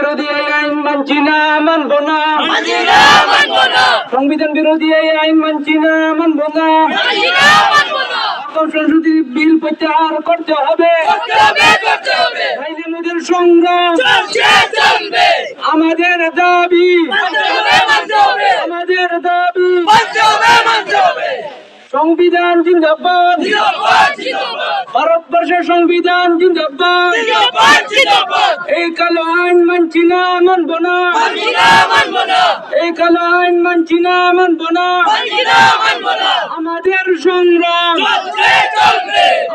বিরোধী এই আইন মানছি না, মানবো না। সংবিধান বিরোধী এই আইন মানছি না, মানবো না। সংসদীয় বিল প্রত্যাহার করতে হবে, মোদের সংগ্রাম আমাদের দাবি, আমাদের দাবি। সংবিধান জিন্দাবাদ, ভারতবর্ষের সংবিধান জিন্দাবাদ। এই কালো আইন মানছি না, মানবো না। এই কালো আইন মানছি না, মানবো না। আমাদের সংগ্রাম,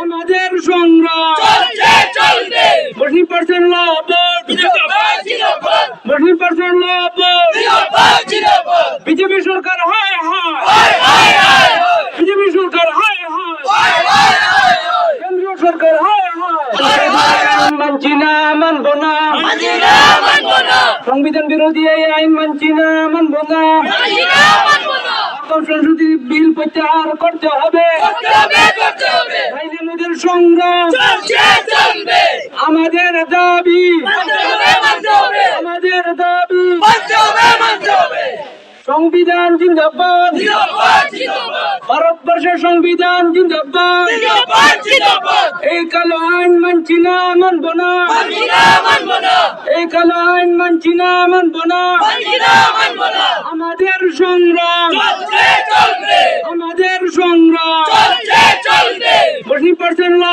আমাদের সংগ্রাম। 40% ল ভোট, 40% ল ভোট। বিজেপি সরকার হায় হায়, বিজেপি সরকার হায় হায়, কেন্দ্রীয় সরকার হায় হায়। মানছি না, মানবো না। সংবিধান বিরোধী এই আইন মানছি না, মানবো না। সংসদীয় বিল প্রত্যাহার করতে হবে, মোদের সংগ্রাম আমাদের দাবি, আমাদের দাবি। সংবিধান জিন্দাবাদ, ভারতবর্ষের সংবিধান জিন্দাবাদ। এই কালো আইন মানছি না, মানবো না। এই কালো আইন মানছি না, মানবো না। আমাদের সংগ্রাম, আমাদের সংগ্রাম। 40% ল